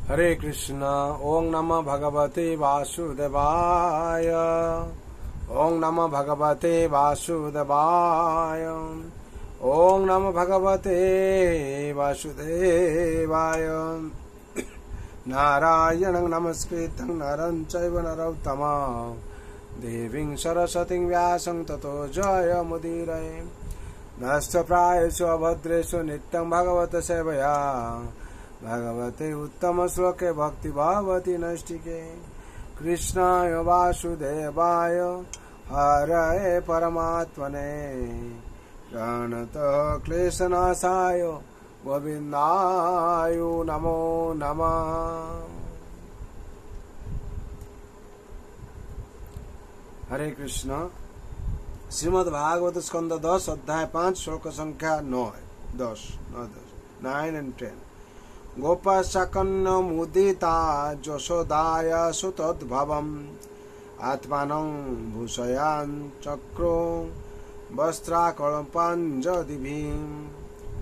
हरे कृष्ण। ओं नमः भगवते वासुदेवाय। ओं नमः भगवते वासुदेवाय। ओं नमः भगवते वासुदेवाय। नारायणं नमस्कृतं नरं चैव नरोत्तमं देवीं सरस्वतीं व्यासं ततो जयमुदीरये। नष्टप्रायेषु अभद्रेषु नित्यं भगवत सेवया भगवते उत्तम श्लोके भक्ति भवति नैष्टिके। कृष्णाय वासुदेवाय हरये परमात्मने प्रणतः क्लेशनाशाय गोविन्दाय नमो नमः। हरे कृष्ण। श्रीमद् भागवत स्कंद 10 अध्याय 5 श्लोक संख्या 9 and 10। गोपाशकन्न मुदिता जशोदाय सुतोद्भवम् आत्मानं भूषयान् चक्रो वस्त्राकल्पाञ्जदिभिः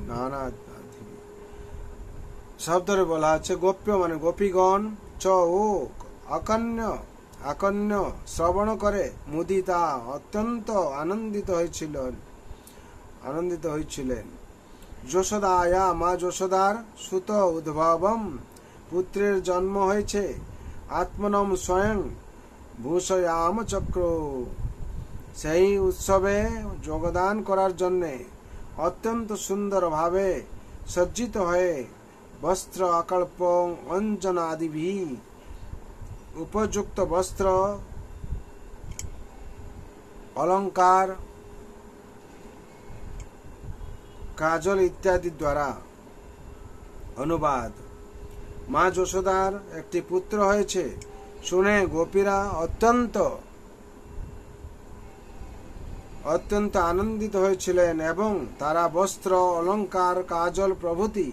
नाना। शब्द रे बोला আছে গোপ্য মানে গোপীগণ চ ও আকন্য শ্রবণ করে মুদিতা অত্যন্ত আনন্দিত হয়েছিলেন। যশোদায়া মা যশোদার সুত উদ্ভবম পুত্রের জন্ম হয়েছে। আত্মনম স্বয়ং ভূষয়াম চক্র সেই উৎসবে যোগদান করার জন্য অত্যন্ত সুন্দর ভাবে সজ্জিত হয়ে বস্ত্র আকল্প অঞ্জন আদিভি উপযুক্ত বস্ত্র অলঙ্কার কাজল ইত্যাদি দ্বারা। অনুবাদ। মা যশোদার একটি পুত্র হয়েছে শুনে গোপীরা অত্যন্ত আনন্দিত হয়েছিলেন এবং তারা বস্ত্র অলঙ্কার কাজল প্রভৃতি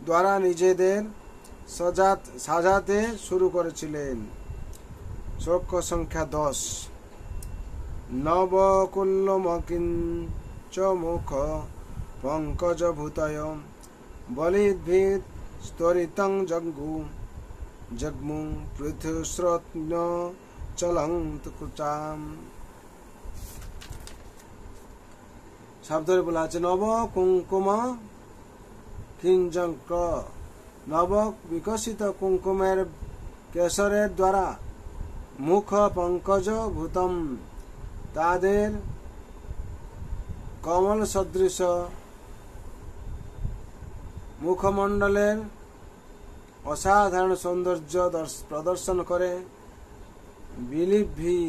দ্বারা নিজেদের সাজাতে শুরু করেছিলেন। শ্লোক সংখ্যা 10। নবকুল্লমকিঞ্চ মুখ পঙ্কজ ভূতয় বলিদ্ভিদ স্তরিতং জগ্মু পৃথুশ্রত্ন চলন্ত কুচাম। শব্দে বলা আছে নব কুঙ্কুম কিঞ্জঙ্ক নব বিকশিত কুঙ্কুমের কেশরের দ্বারা মুখ পঙ্কজ ভূতম তাদের কমল সদৃশ মুখমণ্ডলের অসাধারণ সৌন্দর্য প্রদর্শন করে বিলিভি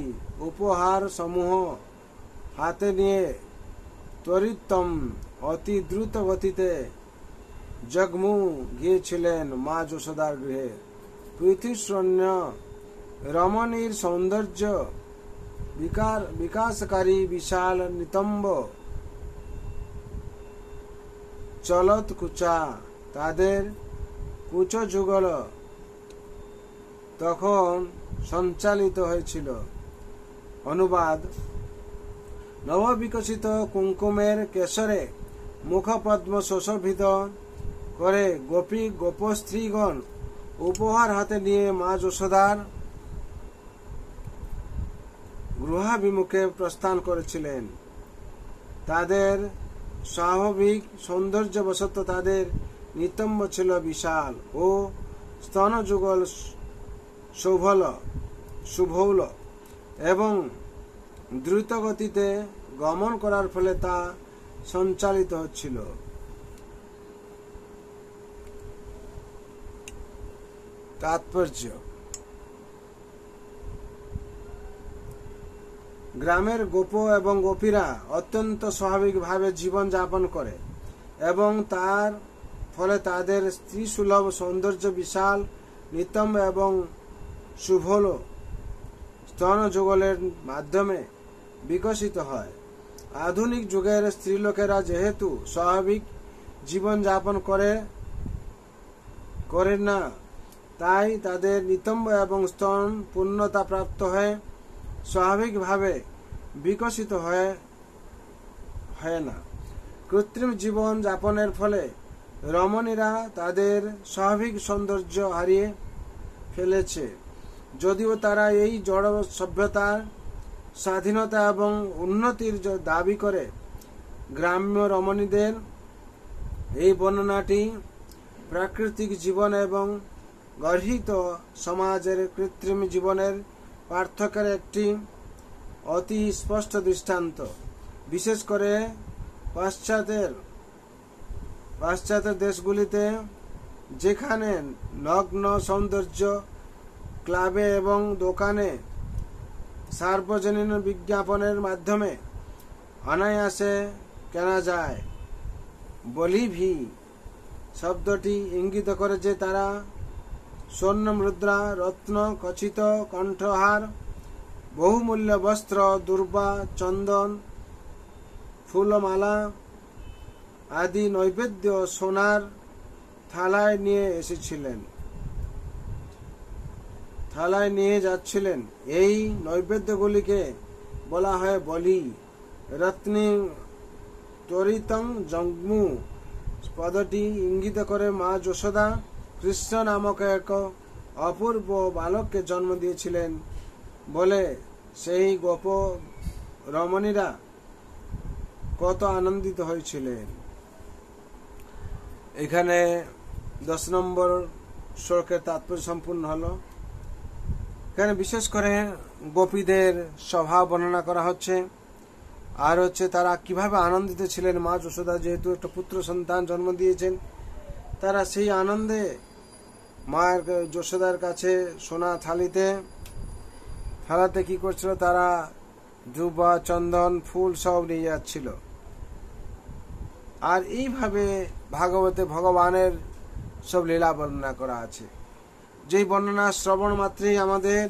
উপহার সমূহ হাতে নিয়ে ত্বরিতম অতি দ্রুত গতিতে জগমু গিয়েছিলেন মা যশোদার গৃহে। পৃথিশরণ্য রমণীর সৌন্দর্য বিকাশকারী বিশাল নিতম্ব চলত কুচা তাদের কুচ যুগল তখন সঞ্চালিত হয়েছিল। অনুবাদ। নববিকশিত কুঙ্কুমের কেশরে মুখপদ্ম সুশোভিত করে গোপস্ত্রীগণ উপহার হাতে নিয়ে মা যশোদার গৃহাভিমুখে প্রস্থান করেছিলেন। তাদের স্বাভাবিক সৌন্দর্যবশত তাদের নিতম্ব ছিল বিশাল ও স্তনযুগল সুভৌল এবং দ্রুত গতিতে গমন করার ফলে তা সঞ্চালিত হচ্ছিল। তাৎপর্য। গ্রামের গোপ এবং গোপীরা অত্যন্ত স্বাভাবিকভাবে জীবন যাপন করে এবং তার ফলে তাদের স্ত্রী সুলভ সৌন্দর্য বিশাল নিতম্ব এবং সুভল স্তন যুগলের মাধ্যমে বিকশিত হয়। আধুনিক যুগের স্ত্রীলোকেরা যেহেতু স্বাভাবিক জীবন যাপন করেন না, তাই তাদের নিতম্ব এবং স্তন পূর্ণতা প্রাপ্ত হয়ে স্বাভাবিকভাবে বিকশিত হয় না। কৃত্রিম জীবন যাপনের ফলে রমণীরা তাদের স্বাভাবিক সৌন্দর্য হারিয়ে ফেলেছে। যদিও তারা এই জড় সভ্যতার স্বাধীনতা এবং উন্নতির দাবি করে, গ্রাম্য রমণীদের এই বর্ণনাটি প্রাকৃতিক জীবন এবং গর্হিত সমাজের কৃত্রিম জীবনের পার্থক্যের একটি অতি স্পষ্ট দৃষ্টান্ত। বিশেষ করে পাশ্চাত্যের দেশগুলিতে, যেখানে নগ্ন সৌন্দর্য ক্লাবে এবং দোকানে সার্বজনীন বিজ্ঞাপনের মাধ্যমে অনায়াসে কেনা যায়। বলিভি শব্দটি ইঙ্গিত করে যে তারা স্বর্ণ মুদ্রা, রত্ন খচিত কণ্ঠহার, বহুমূল্য বস্ত্র, দুর্বা, চন্দন, ফুলমালা আদি নৈবেদ্য সোনার থালায় নিয়ে যাচ্ছিলেন। এই নৈবেদ্যগুলিকে বলা হয় বলি। রত্নী তরিতং জগ্মু পদটি ইঙ্গিত করে মা যশোদা কৃষ্ণ নামক এক অপূর্ব বালককে জন্ম দিয়েছিলেন বলে সেই গোপ রমণীরা কত আনন্দিত হয়েছিলেন। এখানে 10 নম্বর শ্লোকের তাৎপর্য সম্পূর্ণ হলো। এখানে বিশেষ করে গোপীদের স্বভাব বর্ণনা করা হচ্ছে, আর হচ্ছে তারা কিভাবে আনন্দিত ছিলেন। মা যশোদা যেহেতু একটা পুত্র সন্তান জন্ম দিয়েছেন, তারা সেই আনন্দে মায়ের যশোদার কাছে সোনা থালাতে কি করছিল, তারা দুর্বা, চন্দন, ফুল সব নিয়ে যাচ্ছিল। আর এইভাবে ভাগবতে ভগবানের সব লীলা বর্ণনা করা আছে, যেই বর্ণনা শ্রবণ মাত্রেই আমাদের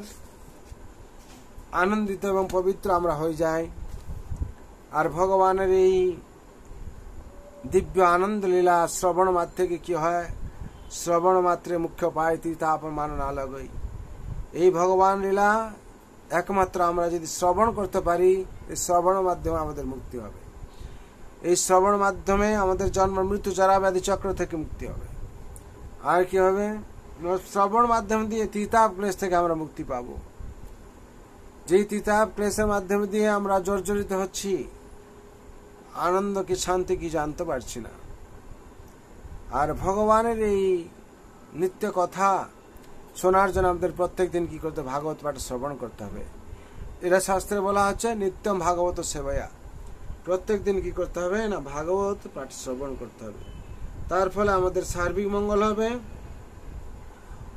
আনন্দিত এবং পবিত্র আমরা হয়ে যাই। আর ভগবানের এই দিব্য আনন্দ লীলা শ্রবণ মাত্রে কি হয়, শ্রবণ মাত্রে মুখ্য পায় তীর্থাপ মান না লগই। এই ভগবান লীলা একমাত্র আমরা যদি শ্রবণ করতে পারি, এই শ্রবণ মাধ্যমে আমাদের মুক্তি হবে। এই শ্রবণ মাধ্যমে আমাদের জন্ম মৃত্যু জরা ব্যাধি চক্র থেকে মুক্তি হবে। আর কি হবে, শ্রবণ মাধ্যম দিয়ে তীর্থাপ ক্লেশ থেকে আমরা মুক্তি পাবো। যেই তীর্থাপ ক্লেশের মাধ্যমে দিয়ে আমরা জর্জরিত হচ্ছি, আনন্দ কি শান্তি কি জানতে পারছি না। আর ভগবানের এই নিত্য কথা শোনার জন্য আমাদের প্রত্যেক দিন কি করতে, ভাগবত পাঠ শ্রবণ করতে হবে। এটা শাস্ত্রে বলা হচ্ছে নিত্যম ভাগবত সেবয়া। প্রত্যেক দিন কি করতে হবে না, ভাগবত পাঠ শ্রবণ করতে হবে। তার ফলে আমাদের সার্বিক মঙ্গল হবে,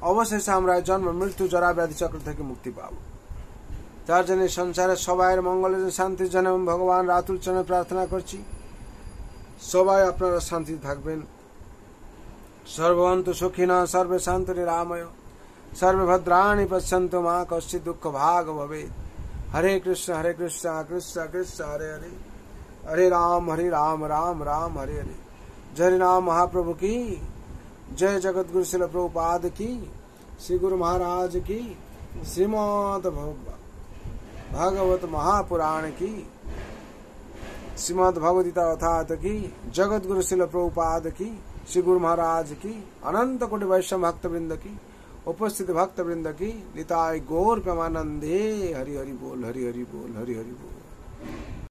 অবশেষে আমরা জন্ম মৃত্যু জরা ব্যাধি চক্র থেকে মুক্তি পাব। তার জন্য সংসারের সবাইয়ের মঙ্গলের শান্তির জন্য ভগবান রাতুল চরণে প্রার্থনা করছি, সবাই আপনারা শান্তি থাকবেন। সর্বন্তু সুখিনা সর্বে শান্ত নিরাময় সর্বে ভদ্রাণি পশ্যন্তু মা কশ্চিৎ দুঃখ ভাগ ভবেৎ। হরে কৃষ্ণ কৃষ্ণ কৃষ্ণ হরে হরে, हरे राम राम राम हरे हरे। जय नाम महाप्रभु की जय। जगत गुरु शिल प्रभुपाद की, श्री गुरु महाराज की, श्रीमद् भागवत महापुराण की, श्रीमद् भगवद्गीता अर्थात की, जगत गुरु शिल प्रभुपाद की, श्री गुरु महाराज की, अनंत कोटि वैष्णव भक्त वृंद की, उपस्थित भक्त वृंद की, निताय गौर प्रेमानंदे। हरि हरि बोल, हरि हरि बोल, हरि हरि बोल।